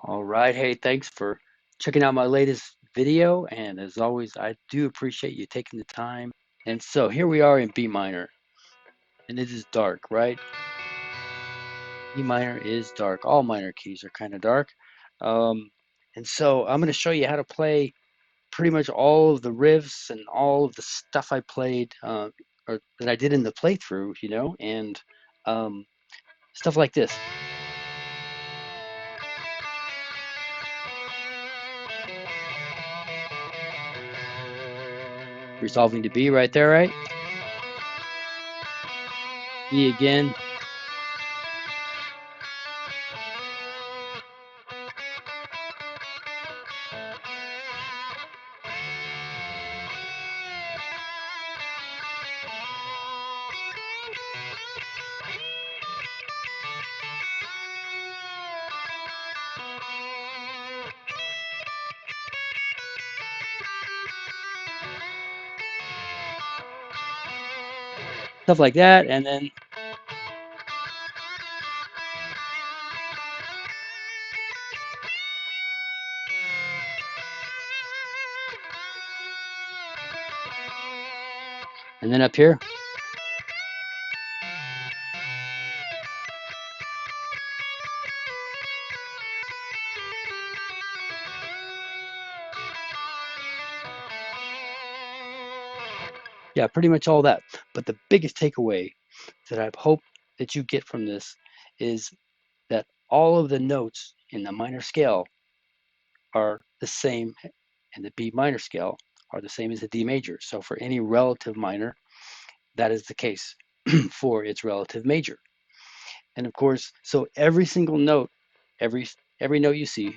All right. Hey, thanks for checking out my latest video. And as always, I do appreciate you taking the time. And so here we are in B minor, and it is dark, right? B minor is dark. All minor keys are kind of dark. Um, and so I'm going to show you how to play pretty much all of the riffs and all of the stuff I played or that I did in the playthrough, and um, stuff like this. Resolving to B right there, right? B again. Stuff like that, and then up here. Yeah, pretty much all that. But the biggest takeaway that I hope that you get from this is that all of the notes in the minor scale are the same, and the B minor scale are the same as the D major. So for any relative minor, that is the case for its relative major. And of course, so every single note, every every note you see,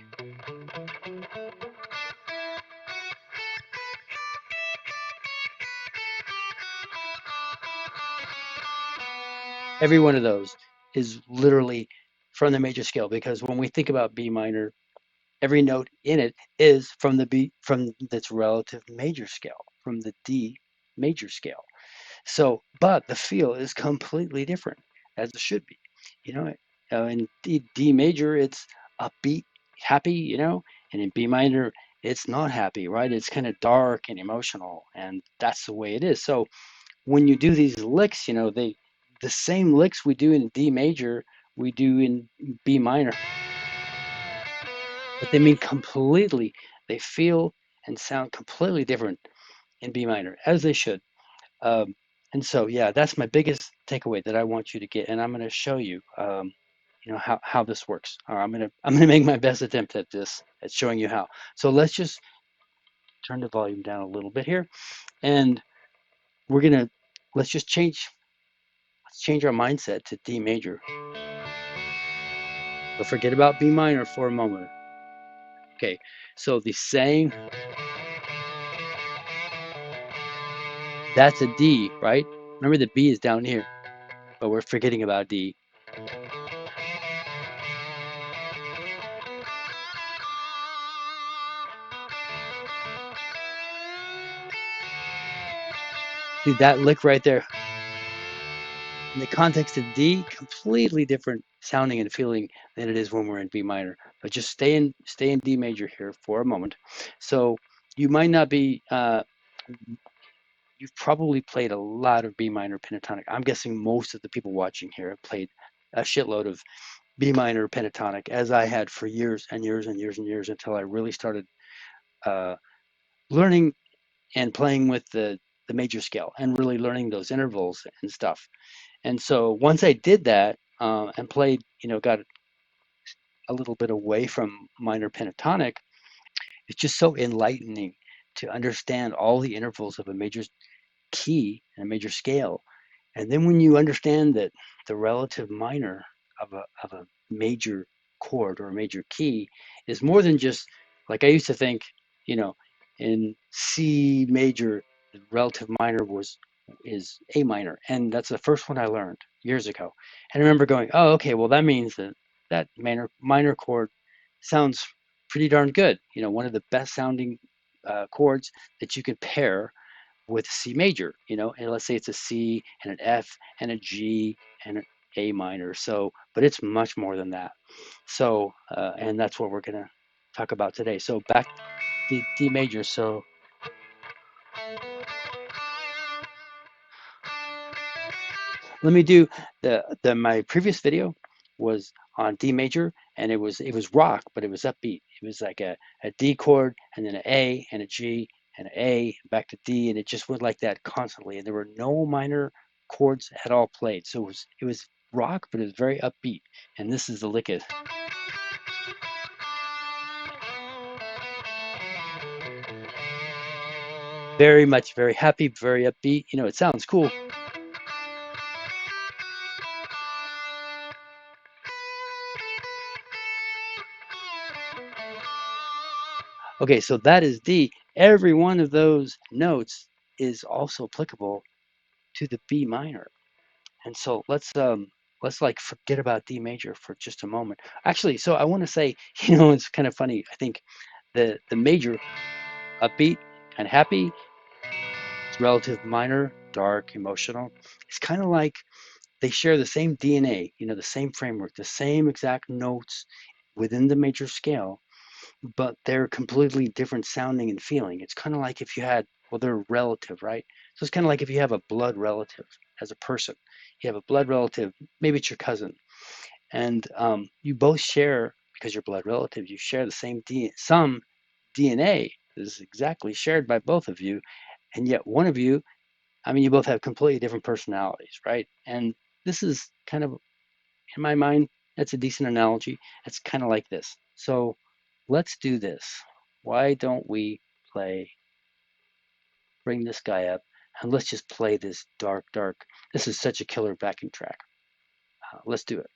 every one of those is literally from the major scale, because when we think about B minor, every note in it is from the B, from its relative major scale, from the D major scale. So, but the feel is completely different, as it should be. You know, in D major, it's upbeat, happy, and in B minor, it's not happy, right? It's kind of dark and emotional, and that's the way it is. So when you do these licks, the same licks we do in D major, we do in B minor, but they mean completely, they feel and sound completely different in B minor, as they should. Um, and so, yeah, that's my biggest takeaway that I want you to get, and I'm going to show you, how this works. Or I'm gonna make my best attempt at this, at showing you how. So let's just turn the volume down a little bit here, and we're gonna let's just change our mindset to D major. So forget about B minor for a moment. Okay, so the same, that's a D, right? Remember the B is down here, but we're forgetting about D. See that lick right there? In the context of D, completely different sounding and feeling than it is when we're in B minor. But just stay in D major here for a moment. So you might not be you've probably played a lot of B minor pentatonic. I'm guessing most of the people watching here have played a shitload of B minor pentatonic, as I had for years and years and years and years, until I really started uh, learning and playing with the major scale and really learning those intervals and stuff. And so once I did that and played, got a little bit away from minor pentatonic, it's just so enlightening to understand all the intervals of a major key and a major scale. And then when you understand that the relative minor of a major chord or a major key is more than just, like I used to think, you know, in C major, the relative minor is A minor, and that's the first one I learned years ago. And I remember going, oh, okay, well that means that that minor chord sounds pretty darn good. One of the best sounding chords that you could pair with C major, and let's say it's a C and an F and a G and A minor. So, but it's much more than that. So, and that's what we're gonna talk about today. So back to D major. So let me do my previous video was on D major, and it was rock, but it was upbeat. It was like a D chord and then an A and a G and an A back to D, and it just went like that constantly. And there were no minor chords at all played. So it was rock, but it was very upbeat. And this is the lick it. Very much, very happy, very upbeat. You know, it sounds cool. Okay, so that is D. Every one of those notes is also applicable to the B minor. And so let's like forget about D major for just a moment. Actually, so I want to say, you know, it's kind of funny. I think the major upbeat and happy, it's relative minor, dark, emotional. It's kind of like they share the same DNA, you know, the same framework, the same exact notes within the major scale, but they're completely different sounding and feeling. It's kind of like if you had, well, they're relative, right? So it's kind of like if you have a blood relative as a person. You have a blood relative, maybe it's your cousin, and you both share, because you're blood relative, you share the same some DNA is exactly shared by both of you, and yet one of you, I mean, you both have completely different personalities, right? And this is kind of, in my mind, that's a decent analogy. It's kind of like this. So let's do this. Why don't we bring this guy up, and let's just play this dark, dark. This is such a killer backing track. Let's do it.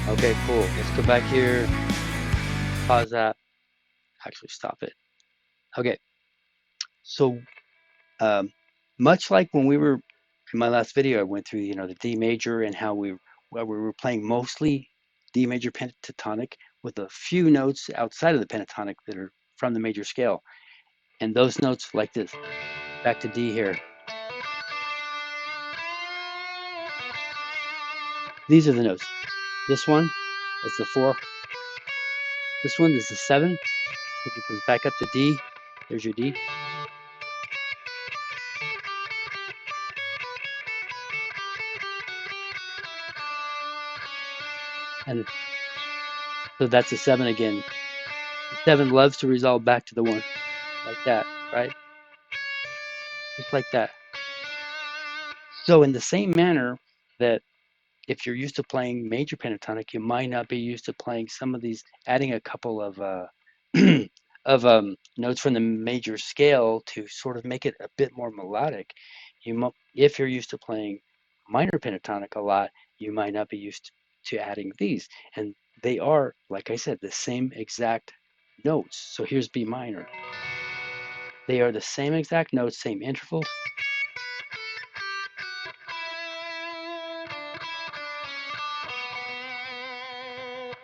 Okay, cool. Let's go back here, pause that, actually stop it. Okay, so much like when we were in my last video, I went through, you know, the D major and how we were playing mostly D major pentatonic with a few notes outside of the pentatonic that are from the major scale. And those notes like this, back to D here. These are the notes. This one is the 4. This one is the 7. If it goes back up to D, there's your D. And so that's a 7 again. The 7 loves to resolve back to the 1, like that, right? Just like that. So in the same manner that if you're used to playing major pentatonic, you might not be used to playing some of these, adding a couple of of notes from the major scale to sort of make it a bit more melodic. If you're used to playing minor pentatonic a lot, you might not be used to adding these. And they are, like I said, the same exact notes. So here's B minor. They are the same exact notes, same interval.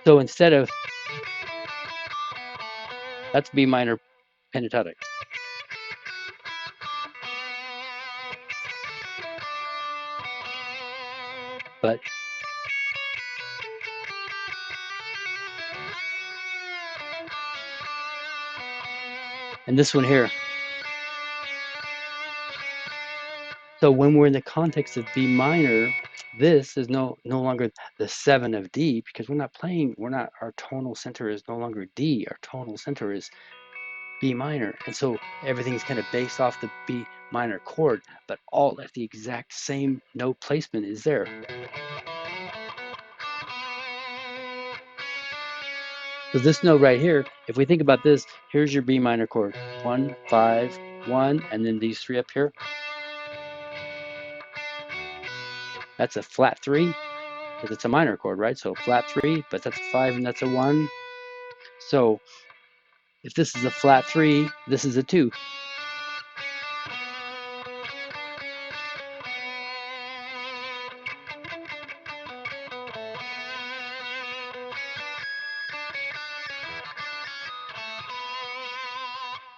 So instead of, that's B minor pentatonic. But and this one here. So when we're in the context of B minor, this is no longer the 7 of D, because our tonal center is no longer D, our tonal center is B minor. And so everything's kind of based off the B minor chord, but all at the exact same note placement is there. So this note right here, if we think about this, here's your B minor chord, 1, 5, 1, and then these 3 up here. That's a flat 3 because it's a minor chord, right? So flat 3, but that's a 5 and that's a 1. So if this is a flat 3, this is a 2.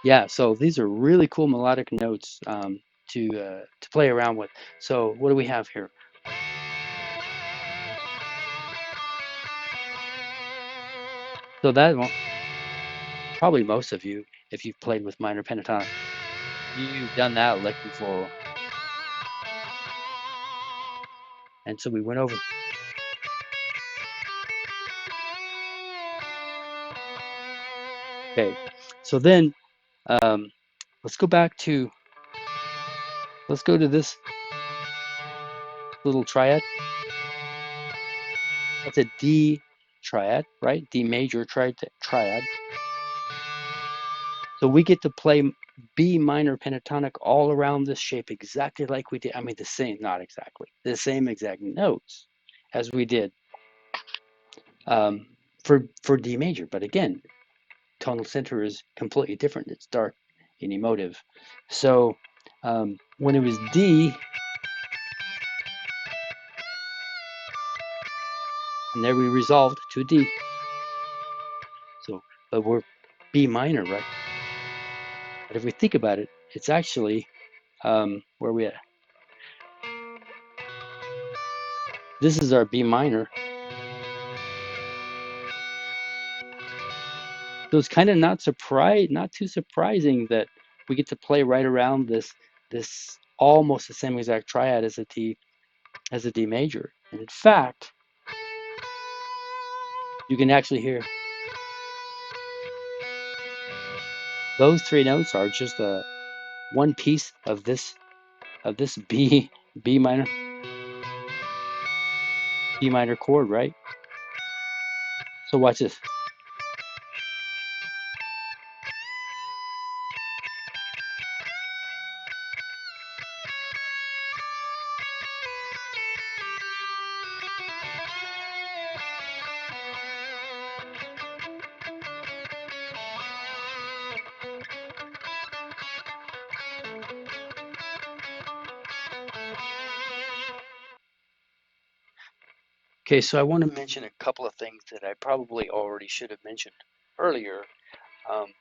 Yeah, so these are really cool melodic notes to play around with. So what do we have here? So that probably most of you, if you've played with minor pentatonic, you've done that lick before. And so we went over. Okay, so then let's go back to, let's go to this little triad. That's a D triad, right? D major triad. So we get to play B minor pentatonic all around this shape exactly like we did. I mean, the same, not exactly, the same exact notes as we did for D major. But again, tonal center is completely different. It's dark and emotive. So when it was D, and there we resolved to D. So, but we're B minor, right? But if we think about it, it's actually where we at? This is our B minor. So it's kind of not too surprising that we get to play right around this almost the same exact triad as a D major. And in fact, you can actually hear those three notes are just one piece of this B minor chord, right? So watch this. Okay, so I want to mention a couple of things that I probably already should have mentioned earlier, and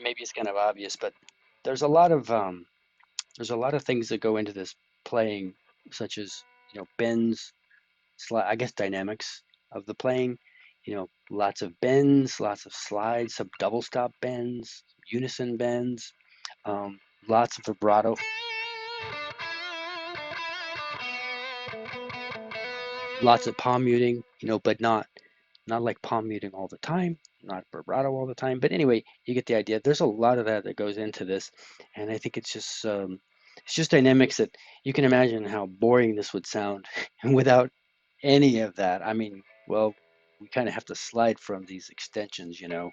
maybe it's kind of obvious, but there's a lot of things that go into this playing, such as bends, I guess dynamics of the playing. Lots of bends, lots of slides, some double stop bends, unison bends, um, lots of vibrato, lots of palm muting, but not like palm muting all the time, not vibrato all the time. But anyway, you get the idea. There's a lot of that goes into this, and I think it's just dynamics that you can imagine how boring this would sound without any of that. I mean, well, we kind of have to slide from these extensions, and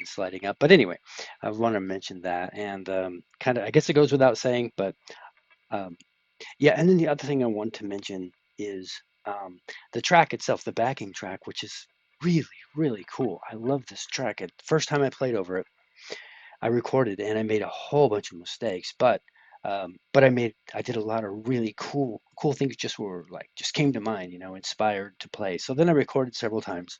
sliding up. But anyway, I want to mention that, and kind of, I guess it goes without saying, but um, yeah. And then the other thing I want to mention is the track itself, the backing track, which is really, really cool. I love this track. The first time I played over it, I recorded and I made a whole bunch of mistakes, but I did a lot of really cool things just came to mind, inspired to play. So then I recorded several times,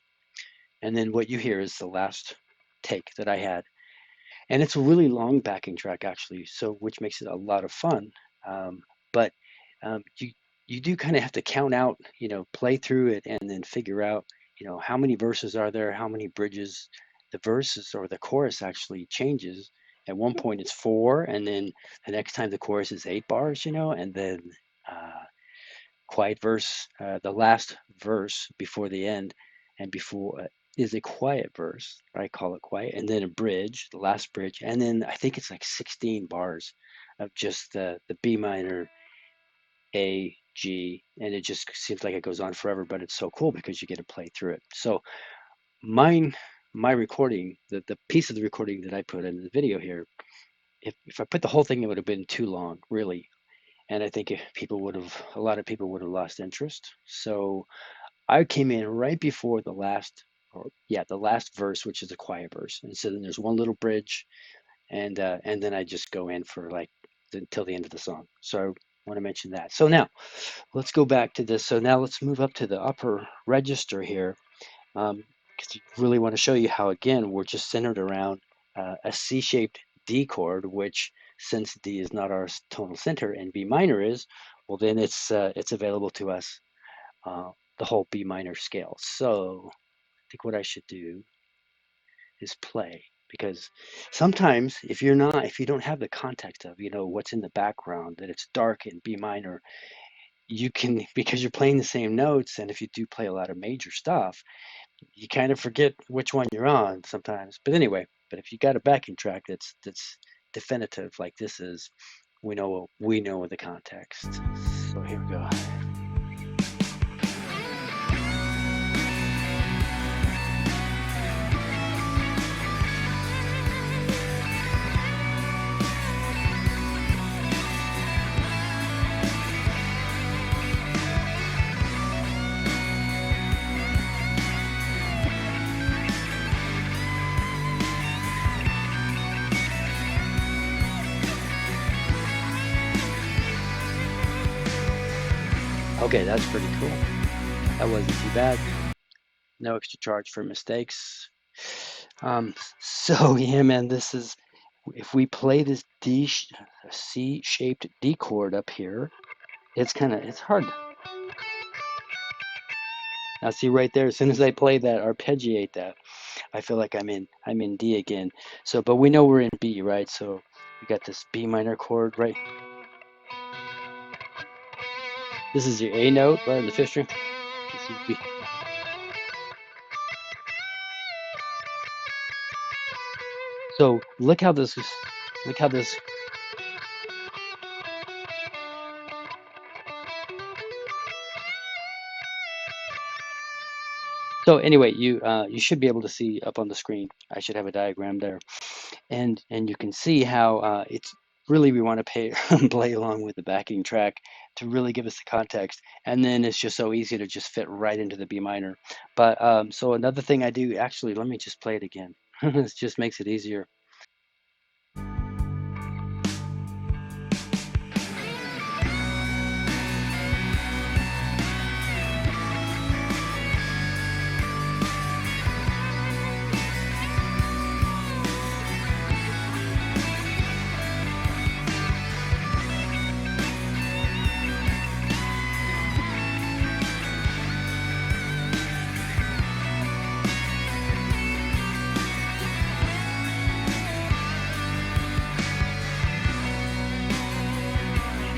and then what you hear is the last take that I had, and it's a really long backing track actually, so which makes it a lot of fun. But you do kind of have to count out, play through it, and then figure out, how many verses are there, how many bridges. The verses or the chorus actually changes. At one point it's 4, and then the next time the chorus is 8 bars, and then uh, quiet verse, the last verse before the end, and before is a quiet verse. I call it quiet, and then a bridge, the last bridge, and then I think it's like 16 bars of just the B minor, A, G, and it just seems like it goes on forever, but it's so cool because you get to play through it. So mine, my recording, the piece of the recording that I put in the video here, if I put the whole thing, it would have been too long, really. and I think a lot of people would have lost interest. So I came in right before the last verse, which is the quiet verse, and so then there's one little bridge, and then I just go in for like until the end of the song. So I want to mention that. So now let's go back to this. So now let's move up to the upper register here, because you really want to show you how, again, we're just centered around a C-shaped D chord, which, since D is not our tonal center and B minor is, well, then it's available to us, uh, the whole B minor scale. So I think what I should do is play, because sometimes if you don't have the context of, what's in the background, that it's dark in B minor, you can, because you're playing the same notes, and if you do play a lot of major stuff, you kind of forget which one you're on sometimes. But anyway, if you got a backing track that's definitive like this is, we know the context. So here we go. Okay, that's pretty cool. That wasn't too bad. No extra charge for mistakes. So yeah, man, this is, if we play this C-shaped D chord up here, it's hard. Now see right there, as soon as I play that, arpeggiate that, I feel like I'm in D again. So, but we know we're in B, right? So we got this B minor chord, right? This is your A note, right, in the fifth string. This is B. So look how this. So anyway, you should be able to see up on the screen. I should have a diagram there, and you can see how it's really, we want to play along with the backing track to really give us the context, and then it's just so easy to just fit right into the B minor. But so another thing I do, actually, let me just play it again. It just makes it easier.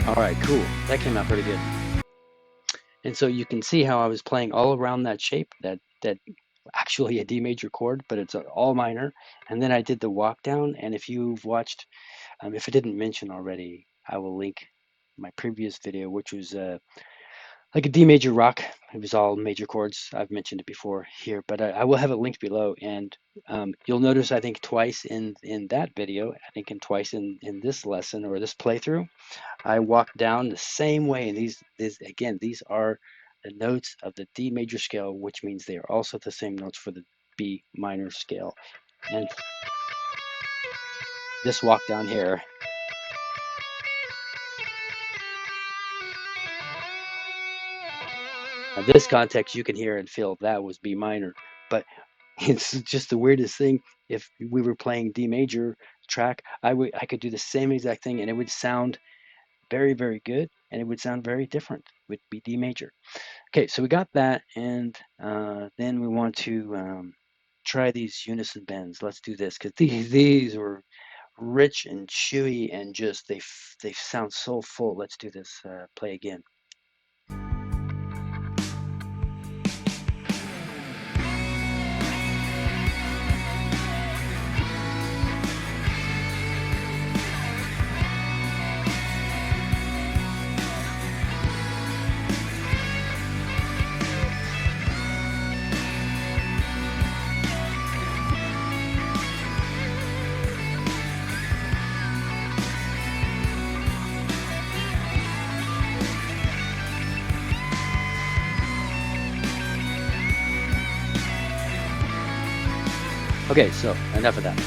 All right, cool. That came out pretty good. And so you can see how I was playing all around that shape, that actually a D major chord, but it's all minor. And then I did the walk down. And if you've watched, if I didn't mention already, I will link my previous video, which was like a D major rock. It was all major chords. I've mentioned it before here, but I will have it linked below. And you'll notice, I think twice in that video, I think, and twice in this lesson or this playthrough, I walk down the same way. And these are the notes of the D major scale, which means they are also the same notes for the B minor scale. And this walk down here, now this context, you can hear and feel that was B minor, but it's just the weirdest thing. If we were playing D major track, I could do the same exact thing, and it would sound very, very good, and it would sound very different with B D major. Okay, so we got that, and then we want to try these unison bends. Let's do this, because these were rich and chewy, and just they sound so full. Let's do this. Play again. Okay, so enough of that.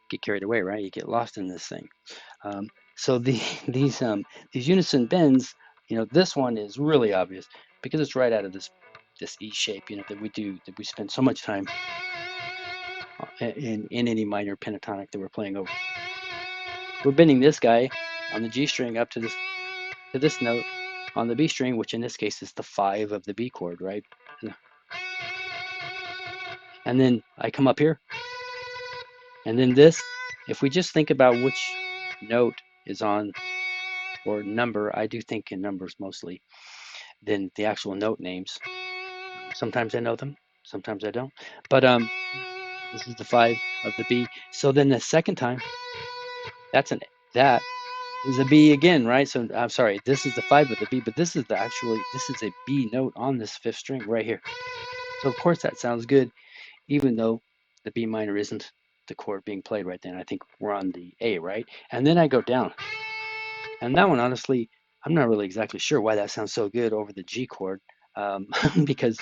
Get carried away, right? You get lost in this thing. So these unison bends, this one is really obvious because it's right out of this E shape, that we spend so much time in any minor pentatonic that we're playing over. We're bending this guy on the G string up to this note on the B string, which in this case is the 5 of the B chord, right? And then I come up here, and then this, if we just think about which note is on, or number, I do think in numbers mostly, than the actual note names. Sometimes I know them, sometimes I don't. But this is the 5 of the B. So then the second time, that is a B again, right? So I'm sorry, this is the 5 of the B, but this is a B note on this 5th string right here. So of course that sounds good, even though the B minor isn't the chord being played right then. I think we're on the A, right? And then I go down. And that one, honestly, I'm not really exactly sure why that sounds so good over the G chord, because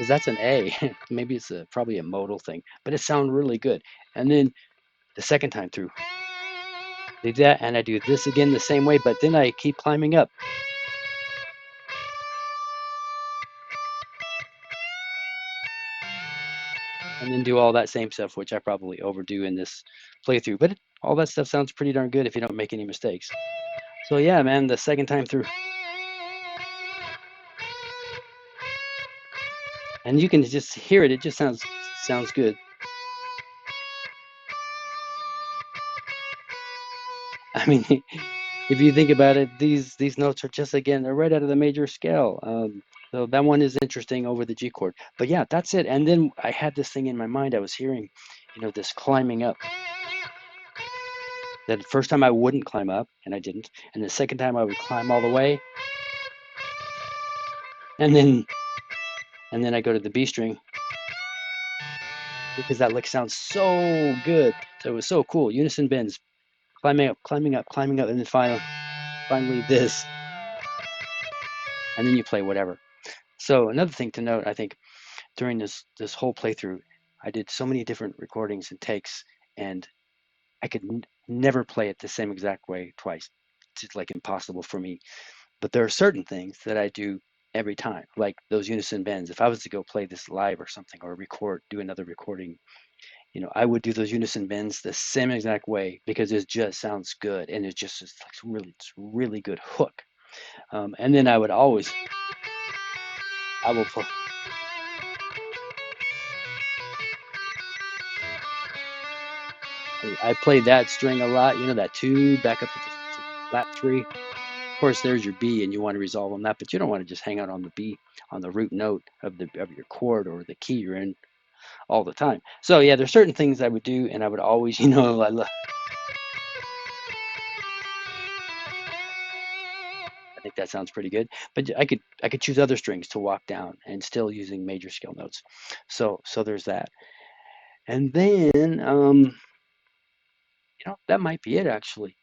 that's an A. Maybe it's probably a modal thing, but it sounds really good. And then the second time through, do that, and I do this again the same way, but then I keep climbing up. And then do all that same stuff, which I probably overdo in this playthrough. But all that stuff sounds pretty darn good if you don't make any mistakes. So yeah, man, the second time through. And you can just hear it. It just sounds good. I mean, if you think about it, these notes are just, again, they're right out of the major scale. So that one is interesting over the G chord. But yeah, that's it. And then I had this thing in my mind. I was hearing, this climbing up. The first time I wouldn't climb up, and I didn't. And the second time I would climb all the way. And then I go to the B string because that lick sounds so good. So it was so cool. Unison bends, climbing up, climbing up, climbing up, and then finally this. And then you play whatever. So another thing to note, I think, during this whole playthrough, I did so many different recordings and takes, and I could never play it the same exact way twice. It's just like impossible for me. But there are certain things that I do every time, like those unison bends. If I was to go play this live or something, or do another recording, I would do those unison bends the same exact way because it just sounds good, and it's really good hook. And then I will play. I played that string a lot, that 2 back up to the flat 3. Of course, there's your B, and you want to resolve on that, but you don't want to just hang out on the B, on the root note of your chord or the key you're in all the time. So yeah, there's certain things I would do, and I would always, I think that sounds pretty good. But I could choose other strings to walk down and still using major scale notes. So there's that. And then that might be it, actually.